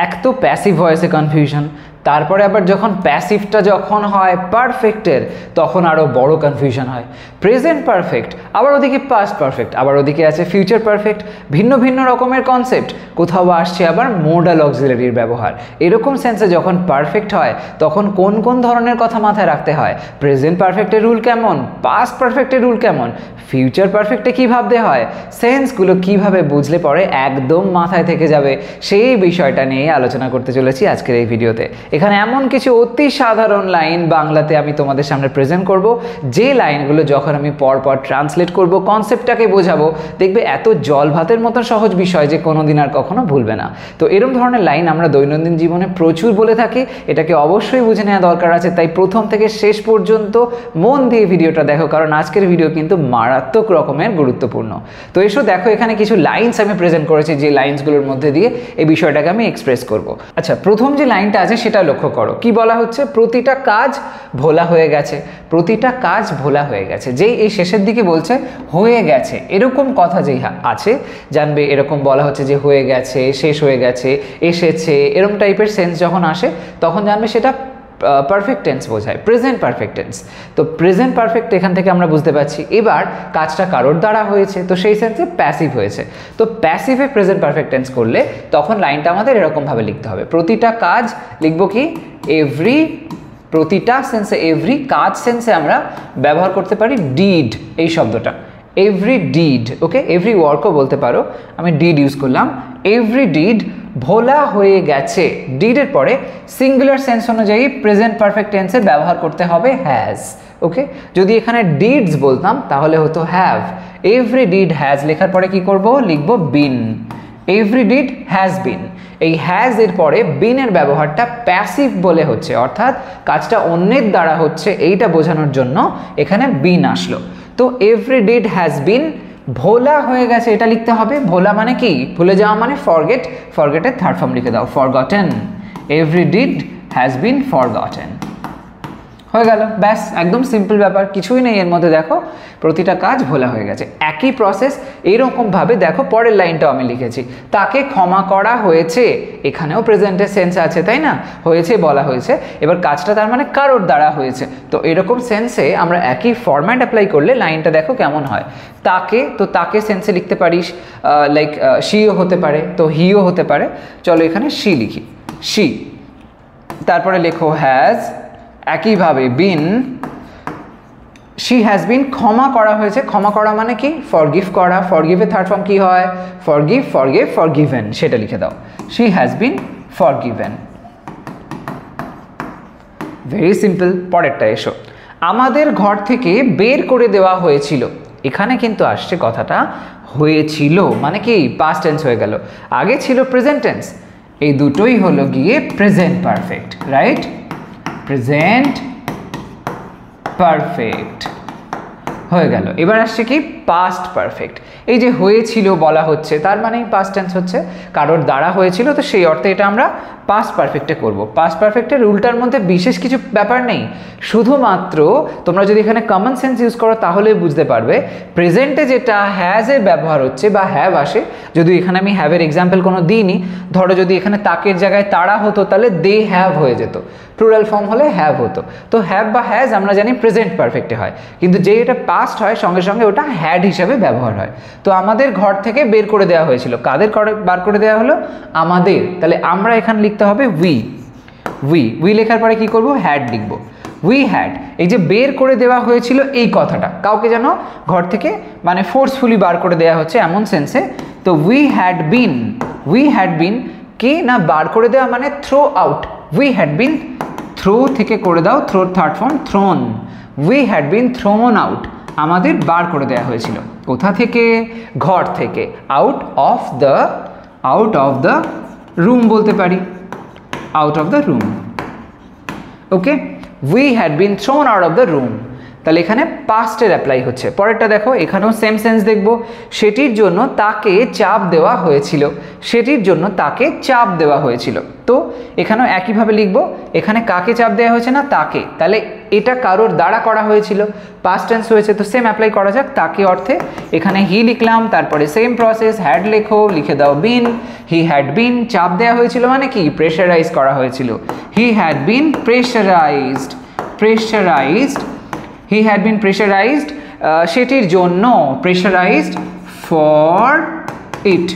এক তো passive ভয়েসে confusion, তারপরে আবার যখন প্যাসিভটা যখন হয় পারফেক্টের তখন আরও বড় কনফিউশন হয়। প্রেজেন্ট পারফেক্ট, আবার ওদিকে পাস্ট পারফেক্ট, আবার ওদিকে আছে ফিউচার পারফেক্ট, ভিন্ন ভিন্ন রকমের কনসেপ্ট। কোথাও আসছে আবার মোডাল অক্সিলারির ব্যবহার। এরকম সেন্সে যখন পারফেক্ট হয় তখন কোন কোন ধরনের কথা মাথায় রাখতে হয়, প্রেজেন্ট পারফেক্টের রুল কেমন, পাস্ট পারফেক্টের রুল কেমন, ফিউচার পারফেক্টে কী ভাবতে হয়, সেন্সগুলো কীভাবে বুঝলে পরে একদম মাথায় থেকে যাবে, সেই বিষয়টা নিয়ে আলোচনা করতে চলেছি আজকের এই ভিডিওতে। এখানে এমন কিছু অতি সাধারণ লাইন বাংলাতে আমি তোমাদের সামনে প্রেজেন্ট করব, যে লাইনগুলো যখন আমি পরপর ট্রান্সলেট করব, কনসেপ্টটাকে বোঝাবো, দেখবে এত জল ভাতের মতো সহজ বিষয় যে কোনোদিন আর কখনো ভুলবে না। তো এরকম ধরনের লাইন আমরা দৈনন্দিন জীবনে প্রচুর বলে থাকি, এটাকে অবশ্যই বুঝে নেওয়া দরকার আছে। তাই প্রথম থেকে শেষ পর্যন্ত মন দিয়ে ভিডিওটা দেখো, কারণ আজকের ভিডিও কিন্তু মারাত্মক রকমের গুরুত্বপূর্ণ। তো এসো দেখো, এখানে কিছু লাইনস আমি প্রেজেন্ট করেছি, যে লাইনসগুলোর মধ্যে দিয়ে এই বিষয়টাকে আমি এক্সপ্রেস করব। আচ্ছা, প্রথম যে লাইনটা আছে সেটা লক্ষ্য করো, কি বলা হচ্ছে, প্রতিটা কাজ ভোলা হয়ে গেছে, প্রতিটা কাজ ভোলা হয়ে গেছে। যেই এই শেষের দিকে বলছে হয়ে গেছে, এরকম কথা যেই আছে জানবে এরকম বলা হচ্ছে যে হয়ে গেছে, শেষ হয়ে গেছে, এসেছে, এরকম টাইপের সেন্স যখন আসে তখন জানবে সেটা পারফেক্ট টেন্স বোঝায়, প্রেজেন্ট পারফেক্ট টেন্স। তো প্রেজেন্ট পারফেক্ট এখান থেকে আমরা বুঝতে পারছি এবার কাজটা কারোর দ্বারা হয়েছে, তো সেই সেন্সে প্যাসিভ হয়েছে। তো প্যাসিভে প্রেজেন্ট পারফেক্ট টেন্স করলে তখন লাইনটা আমাদের এরকমভাবে লিখতে হবে, প্রতিটা কাজ লিখবো কি এভরি, প্রতিটা সেন্সে এভরি, কাজ সেন্সে আমরা ব্যবহার করতে পারি ডিড এই শব্দটা, এভরি ডিড, ওকে, এভরি ওয়ার্কও বলতে পারো, আমি ডিড ইউজ করলাম। এভরি ডিড ভোলা হয়ে গেছে, ডিডের পরে সিঙ্গুলার সেন্স অনুযায়ী প্রেজেন্ট পারফেক্ট টেন্সে ব্যবহার করতে হবে হ্যাজ, ওকে। যদি এখানে ডিডস বলতাম তাহলে হতো হ্যাভ। এভরি ডিড হ্যাজ লেখার পরে কি করব, লিখব বিন, এভরি ডিড হ্যাজ বিন। এই হ্যাজ এর পরে বিনের ব্যবহারটা প্যাসিভ বলে হচ্ছে, অর্থাৎ কাজটা অন্যের দ্বারা হচ্ছে এইটা বোঝানোর জন্য এখানে বিন আসলো। তো এভরি ডিড হ্যাজ বিন ভোলা হয়ে গেছে, এটা লিখতে হবে। ভোলা মানে কি, ভুলে যাওয়া মানে ফরগেট, ফরগেটের থার্ড ফর্ম লিখে দাও, forgotten. Every did has been forgotten, হয়ে গেল, ব্যাস, একদম সিম্পল ব্যাপার, কিছুই নেই এর মধ্যে। দেখো প্রতিটা কাজ ভোলা হয়ে গেছে। একই প্রসেস এইরকমভাবে দেখো পরের লাইনটাও আমি লিখেছি, তাকে ক্ষমা করা হয়েছে, এখানেও প্রেজেন্টের সেন্স আছে, তাই না, হয়েছে বলা হয়েছে, এবার কাজটা তার মানে কারোর দ্বারা হয়েছে। তো এরকম সেন্সে আমরা একই ফরম্যাট অ্যাপ্লাই করলে লাইনটা দেখো কেমন হয়। তাকে, তো তাকে সেন্সে লিখতে পারিস লাইক শিও হতে পারে, তো হিও হতে পারে, চলো এখানে শি লিখি, শি। তারপরে লেখো হ্যাজ, একইভাবে বিন, শি হ্যাজ বিন ক্ষমা করা হয়েছে, ক্ষমা করা মানে কি, ফরগিভ করা, ফরগিভের থার্ড ফর্ম কি হয়, ফরগিভ, ফরগিভ, ফরগিভেন, সেটা লিখে দাও, she has been forgiven. Very simple. পরেরটা এসো, আমাদের ঘর থেকে বের করে দেওয়া হয়েছিল, এখানে কিন্তু আসছে কথাটা হয়েছিল মানে কি, পাস্ট টেন্স হয়ে গেল, আগে ছিল প্রেজেন্ট টেন্স, এই দুটোই হলো গিয়ে present perfect, right, present perfect হয়ে গেল। এবার আসছে কি পাস্ট পারফেক্ট, এই যে হয়েছিল বলা হচ্ছে তার মানে পাস্ট টেন্স হচ্ছে, কারোর দ্বারা হয়েছিল, তো সেই অর্থে এটা আমরা পাস্ট পারফেক্টে করব। পাস্ট পারফেক্টের রুলটার মধ্যে বিশেষ কিছু ব্যাপার নেই, শুধুমাত্র তোমরা যদি এখানে কমন সেন্স ইউজ করো তাহলে বুঝতে পারবে প্রেজেন্টে যেটা হ্যাজের ব্যবহার হচ্ছে বা হ্যাভ আসে, যদি এখানে আমি হ্যাভের এক্সাম্পল কোনো দিইনি, ধরো যদি এখানে তাকের জায়গায় তারা হতো তাহলে দে হ্যাভ হয়ে যেত, প্লুরাল ফর্ম হলে হ্যাভ হতো। তো হ্যাভ বা হ্যাজ আমরা জানি প্রেজেন্ট পারফেক্টে হয়, কিন্তু যে এটা পাস্ট হয় সঙ্গে সঙ্গে ওটা হ্যাড হিসাবে ব্যবহার হয়। তো আমাদের ঘর থেকে বের করে দেওয়া হয়েছিল, কাদের বার করে দেওয়া হলো, আমাদের, তাহলে আমরা এখানে লিখতে হবে উই, উই, উই লেখার পরে কি করব, হ্যাড লিখব, উই হ্যাড। এই যে বের করে দেওয়া হয়েছিল এই কথাটা কাউকে যেন ঘর থেকে মানে ফোর্সফুলি বার করে দেওয়া হচ্ছে এমন সেন্সে, তো we had been, we had been কি না, বার করে দেওয়া মানে throw out, we had been, throw থেকে করে দাও, থ্রোর third form thrown, we had been thrown out, আমাদের বার করে দেওয়া হয়েছিল, কোথা থেকে, ঘর থেকে, আউট অফ দ্য রুম বলতে পারি, out of the room, okay, we had been thrown out of the room. তাহলে এখানে পাস্টের অ্যাপ্লাই হচ্ছে। পরেরটা দেখো, এখানেও সেম সেন্স দেখব, সেটির জন্য তাকে চাপ দেওয়া হয়েছিল, সেটির জন্য তাকে চাপ দেওয়া হয়েছিল, তো এখানেও একইভাবে লিখব, এখানে কাকে চাপ দেওয়া হয়েছে না তাকে, তাহলে এটা কারোর দ্বারা করা হয়েছিল, পাস্ট টেন্স হয়েছে, তো সেম অ্যাপ্লাই করা যাক তাকে অর্থে। এখানে হি লিখলাম, তারপরে সেম প্রসেস, হ্যাড লেখো, লিখে দাও বিন, হি হ্যাড বিন, চাপ দেওয়া হয়েছিল মানে কি প্রেশারাইজ করা হয়েছিল, he had been pressurised, pressurised, he had been pressurised সেটির জন্য, pressurised for it,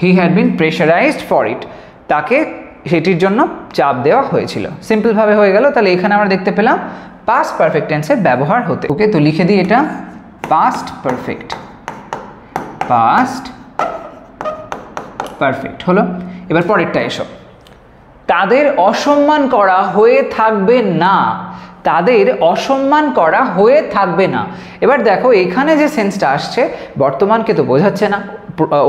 he had been pressurised for it, তাকে সেটির জন্য চাপ দেওয়া হয়েছিল। সিম্পলভাবে হয়ে গেল। তাহলে এখানে আমরা দেখতে পেলাম পাস্ট পারফেক্ট টেন্সের ব্যবহার হতে। ওকে, তো লিখে দিই এটা পাস্ট পারফেক্ট, পাস্ট পারফেক্ট হলো। এবার পরেরটা এসো, তাদের অসম্মান করা হয়ে থাকবে না, তাদের অসম্মান করা হয়ে থাকবে না। এবার দেখো এখানে যে সেন্সটা আসছে বর্তমানকে তো বোঝাচ্ছে না,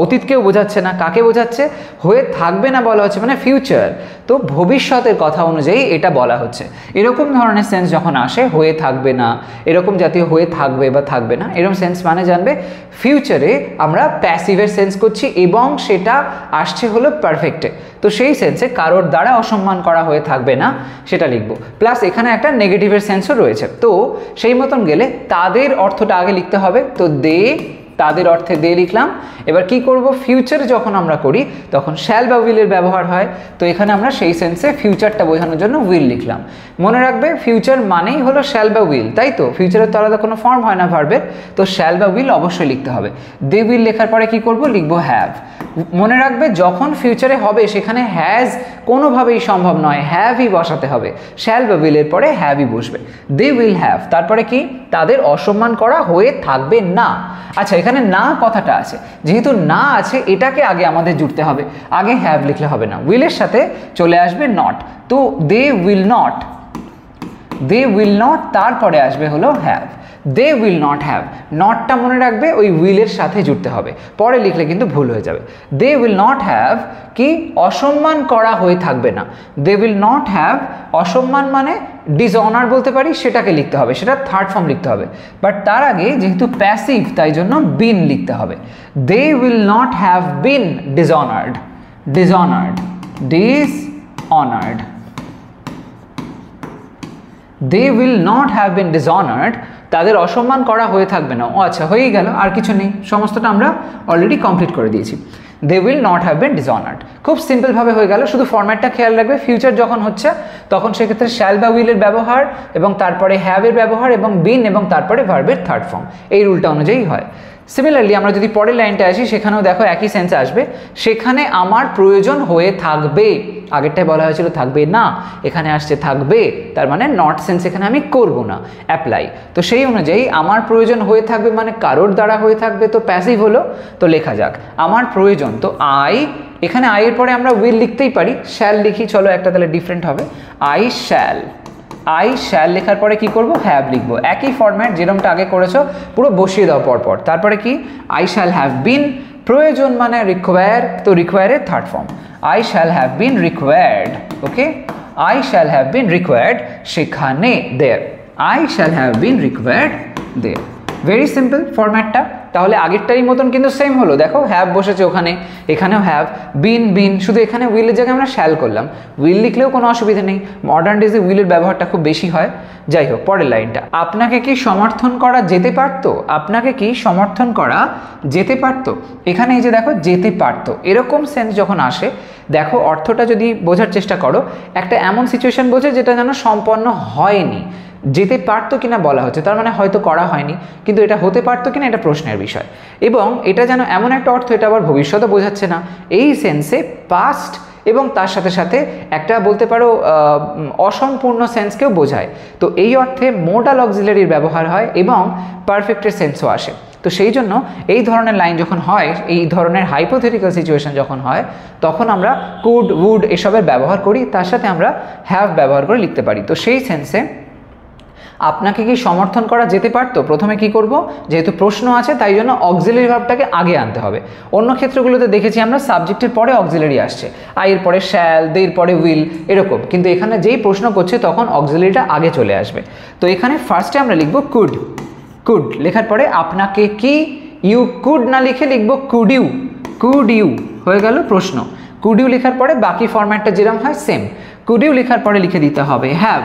অতীতকেও বোঝাচ্ছে না, কাকে বোঝাচ্ছে, হয়ে থাকবে না বলা হচ্ছে মানে ফিউচার, তো ভবিষ্যতের কথা অনুযায়ী এটা বলা হচ্ছে। এরকম ধরনের সেন্স যখন আসে, হয়ে থাকবে না, এরকম জাতীয় হয়ে থাকবে বা থাকবে না, এরকম সেন্স মানে জানবে ফিউচারে আমরা প্যাসিভের সেন্স করছি এবং সেটা আসছে হলো পারফেক্টে। তো সেই সেন্সে কারোর দ্বারা অসম্মান করা হয়ে থাকবে না সেটা লিখবো, প্লাস এখানে একটা নেগেটিভের সেন্সও রয়েছে। তো সেই মতন গেলে তাদের অর্থটা আগে লিখতে হবে, তো দে, তাদের অর্থে দে লিখলাম। এবার কি করব, ফিউচার যখন আমরা করি তখন শ্যাল বা উইলের ব্যবহার হয়, তো এখানে আমরা সেই সেন্সে ফিউচারটা বোঝানোর জন্য উইল লিখলাম। মনে রাখবে ফিউচার মানেই হলো শ্যাল বা উইল, তাই তো, ফিউচারের তো আলাদা কোনো ফর্ম হয় না ভার্বের, তো শ্যাল বা উইল অবশ্যই লিখতে হবে। দে উইল লেখার পরে কি করব, লিখবো হ্যাভ। মনে রাখবে যখন ফিউচারে হবে সেখানে হ্যাজ কোনোভাবেই সম্ভব নয়, হ্যাভই বসাতে হবে, শ্যাল বা উইলের পরে হ্যাভই বসবে। দে উইল হ্যাভ, তারপরে কি, তাদের অসম্মান করা হয়ে থাকবে না। আচ্ছা, এখানে না কথাটা আছে, যেহেতু না আছে এটাকে আগে আমাদের জুড়তে হবে, আগে হ্যাভ লিখলে হবে না, উইলের সাথে চলে আসবে নট, তো they will not, they will not, তারপরে আসবে হলো have, they will not have, নটটা মনে রাখবে ওই উইলের সাথে জুড়তে হবে, পরে লিখলে কিন্তু ভুল হয়ে যাবে। দে উইল নট হ্যাভ কি, অসম্মান করা হয়ে থাকবে না, দে উইল নট হ্যাভ, অসম্মান মানে ডিসঅনার বলতে পারি, সেটাকে লিখতে হবে, সেটা থার্ড ফর্ম লিখতে হবে, বাট তার আগে যেহেতু প্যাসিভ তাই জন্য বিন লিখতে হবে। They will not have been dishonoured, dishonoured, dishonoured, they will not have been dishonoured, তাদের অসম্মান করা হয়ে থাকবে না। ও আচ্ছা, হয়েই গেল, আর কিছু নেই, সমস্তটা আমরা অলরেডি কমপ্লিট করে দিয়েছি। They will not have been dishonoured, খুব সিম্পলভাবে হয়ে গেল। শুধু ফরম্যাটটা খেয়াল রাখবে, ফিউচার যখন হচ্ছে তখন সেক্ষেত্রে শ্যাল বা উইলের ব্যবহার এবং তারপরে হ্যাভের ব্যবহার এবং বিন এবং তারপরে ভার্বের থার্ড ফর্ম, এই রুলটা অনুযায়ী হয়। সিমিলারলি আমরা যদি পরের লাইনটা আসি, সেখানেও দেখো একই সেন্স আসবে, সেখানে আমার প্রয়োজন হয়ে থাকবে, আগেরটায় বলা হয়েছিল থাকবে না, এখানে আসছে থাকবে, তার মানে নট সেন্স এখানে আমি করব না, অ্যাপ্লাই। তো সেই অনুযায়ী আমার প্রয়োজন হয়ে থাকবে মানে কারোর দ্বারা হয়ে থাকবে, তো প্যাসিভ হলো, তো লেখা যাক আমার প্রয়োজন, তো আই, এখানে আই এর পরে আমরা উইল লিখতেই পারি, শ্যাল লিখি, চলো একটা তাহলে ডিফারেন্ট হবে, আই শ্যাল, আই শ্যাল লেখার পরে কি করব, হ্যাভ লিখবো, একই ফরম্যাট যেরকমটা আগে করেছো পুরো বসিয়ে দাও পরপর। তারপরে কি, আই শ্যাল হ্যাভ বিন, প্রয়োজন মানে রিকোয়ার, তো রিকোয়ারের third form, I shall have been required, okay, I shall have been required সেখানে, there, I shall have been required there, very simple ফরম্যাটটা। তাহলে আগেরটারই মতন কিন্তু সেম হলো, দেখো হ্যাভ বসেছে ওখানে, এখানেও হ্যাভ, বিন বিন, শুধু এখানে উইলের জায়গায় আমরা শ্যাল করলাম, উইল লিখলেও কোনো অসুবিধা নেই, মডার্ন ডেজে উইলের ব্যবহারটা খুব বেশি হয়। যাই হোক, পরের লাইনটা, আপনাকে কি সমর্থন করা যেতে পারতো, আপনাকে কি সমর্থন করা যেতে পারতো, এখানে এই যে দেখো যেতে পারতো, এরকম সেন্স যখন আসে, দেখো অর্থটা যদি বোঝার চেষ্টা করো, একটা এমন সিচুয়েশন বোঝে যেটা যেন সম্পন্ন হয়নি, যেতে পারতো কিনা বলা হচ্ছে, তার মানে হয়তো করা হয়নি, কিন্তু এটা হতে পারতো কিনা এটা প্রশ্নের বিষয়, এবং এটা যেন এমন একটা অর্থ, এটা আবার ভবিষ্যতে বোঝাচ্ছে না, এই সেন্সে পাস্ট এবং তার সাথে সাথে একটা বলতে পারো অসম্পূর্ণ সেন্সকেও বোঝায়। তো এই অর্থে মোডাল অক্সিলারির ব্যবহার হয় এবং পারফেক্টের সেন্সও আসে। তো সেই জন্য এই ধরনের লাইন যখন হয়, এই ধরনের হাইপোথেটিক্যাল সিচুয়েশন যখন হয়, তখন আমরা কুড, উড এসবের ব্যবহার করি, তার সাথে আমরা হ্যাভ ব্যবহার করে লিখতে পারি। তো সেই সেন্সে আপনাকে কি সমর্থন করা যেতে পারতো, প্রথমে কি করব, যেহেতু প্রশ্ন আছে তাই জন্য অক্সিলারি ভার্বটাকে আগে আনতে হবে। অন্য ক্ষেত্রগুলোতে দেখেছি আমরা সাবজেক্টের পরে অক্সিলারি আসছে, আইয়ের পরে শ্যাল, দের পরে উইল, এরকম, কিন্তু এখানে যেই প্রশ্ন করছে তখন অক্সিলারিটা আগে চলে আসবে। তো এখানে ফার্স্টে আমরা লিখব কুড, কুড লেখার পরে আপনাকে কি, ইউ কুড না লিখে লিখব কুড ইউ, কুড ইউ, হয়ে গেল প্রশ্ন। কুড ইউ লেখার পরে বাকি ফরম্যাটটা যেরকম হয় সেম, কুড ইউ লেখার পরে লিখে দিতে হবে হ্যাভ,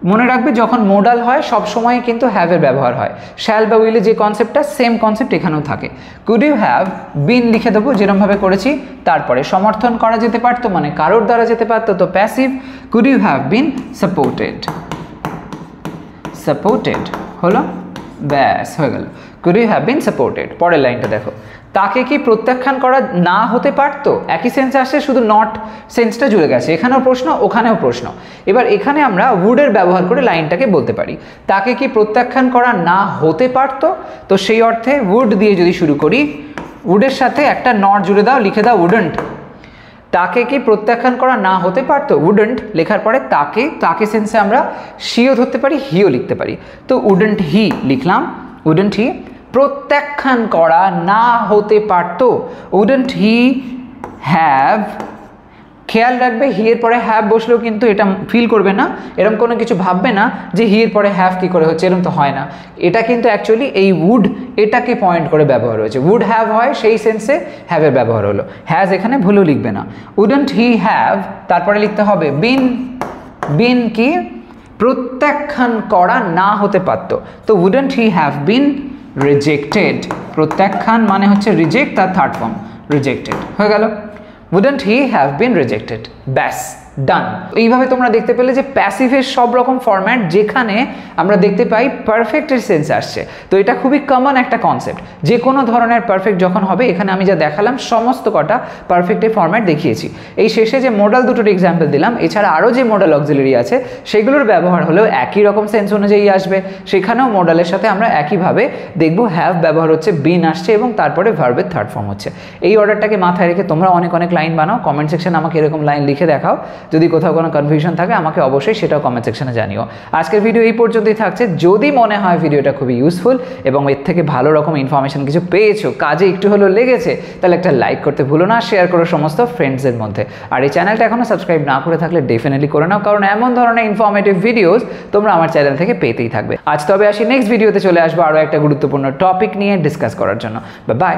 মনে রাখবে যখন মোডাল হয় সব সময় কিন্তু হ্যাভের ব্যবহার হয়। শ্যাল বা উইলে যে কনসেপ্টটা সেম কনসেপ্ট এখানেও থাকে। কুড ইউ হ্যাভ বিন লিখে দেবো যেরকমভাবে করেছি, তারপরে সমর্থন করা যেতে পারতো মানে কারোর দ্বারা যেতে পারতো, তো passive could you have been supported, supported হলো, ব্যাস হয়ে গেল, could you have been supported. পরের লাইনটা দেখো, তাকে কি প্রত্যাখ্যান করা না হতে পারতো, একই সেন্সে আসছে শুধু নট সেন্সটা জুড়ে গেছে, এখানেও প্রশ্ন ওখানেও প্রশ্ন। এবার এখানে আমরা উডের ব্যবহার করে লাইনটাকে বলতে পারি, তাকে কি প্রত্যাখ্যান করা না হতে পারতো, তো সেই অর্থে উড দিয়ে যদি শুরু করি, উডের সাথে একটা নট জুড়ে দাও, লিখে দাও উডন্ট। তাকে কি প্রত্যাখ্যান করা না হতে পারতো, উডন্ট লেখার পরে তাকে, তাকে সেন্সে আমরা শিও ধরতে পারি, হিও লিখতে পারি, তো উডন্ট হি লিখলাম, উডন্ট হি প্রত্যাখ্যান করা না হতে পারতো, উডন্ট হি হ্যাভ। খেয়াল রাখবে হি এর পরে হ্যাভ বসলেও কিন্তু এটা ফিল করবে না, এরকম কোনো কিছু ভাববে না যে হি এর পরে হ্যাভ কী করে হচ্ছে, এরকম তো হয় না। এটা কিন্তু অ্যাকচুয়ালি এই উড এটাকে পয়েন্ট করে ব্যবহার হয়েছে, উড হ্যাভ হয় সেই সেন্সে হ্যাভের ব্যবহার হলো, হ্যাজ এখানে ভুলেও লিখবে না। উডন্ট হি হ্যাভ, তারপরে লিখতে হবে বিন, বিন কি প্রত্যাখ্যান করা না হতে পারতো, তো wouldn't he have been rejected. প্রত্যাখ্যান মানে হচ্ছে রিজেক্ট, তার থার্ড ফর্ম রিজেক্টেড হয়ে গেল, wouldn't he have been rejected, ব্যাস ডান। এইভাবে তোমরা দেখতে পেলে যে প্যাসিভের সব রকম ফরম্যাট যেখানে আমরা দেখতে পাই পারফেক্টের সেন্স আসছে, তো এটা খুবই কমন একটা কনসেপ্ট। যে কোনো ধরনের পারফেক্ট যখন হবে, এখানে আমি যা দেখালাম সমস্ত কটা পারফেক্টের ফরম্যাট দেখিয়েছি। এই শেষে যে মডাল দুটোর এক্সাম্পল দিলাম, এছাড়া আরও যে মডাল অক্সিলারি আছে সেগুলোর ব্যবহার হলেও একই রকম সেন্স অনুযায়ী আসবে, সেখানেও মডালের সাথে আমরা একইভাবে দেখব হ্যাভ ব্যবহার হচ্ছে, বিন আসছে এবং তারপরে ভার্বের থার্ড ফর্ম হচ্ছে। এই অর্ডারটাকে মাথায় রেখে তোমরা অনেক অনেক লাইন বানাও, কমেন্ট সেকশনে আমাকে এরকম লাইন লিখে দেখাও, যদি কোথাও কোনো কনফিউশন থাকে আমাকে অবশ্যই সেটাও কমেন্ট সেকশনে জানিও। আজকের ভিডিও এই পর্যন্তই থাকছে, যদি মনে হয় ভিডিওটা খুবই ইউজফুল এবং এর থেকে ভালো রকম ইনফরমেশন কিছু পেয়েছো, কাজে একটু হলেও লেগেছে, তাহলে একটা লাইক করতে ভুলো না, শেয়ার করো সমস্ত ফ্রেন্ডসদের মধ্যে। আর এই চ্যানেলটা এখনও সাবস্ক্রাইব না করে থাকলে ডেফিনেটলি করে নাও, কারণ এমন ধরনের ইনফরমেটিভ ভিডিওস তোমরা আমার চ্যানেল থেকে পেতেই থাকবে। আজ তবে আসি, নেক্সট ভিডিওতে চলে আসবো আরও একটা গুরুত্বপূর্ণ টপিক নিয়ে ডিসকাস করার জন্য। বাই।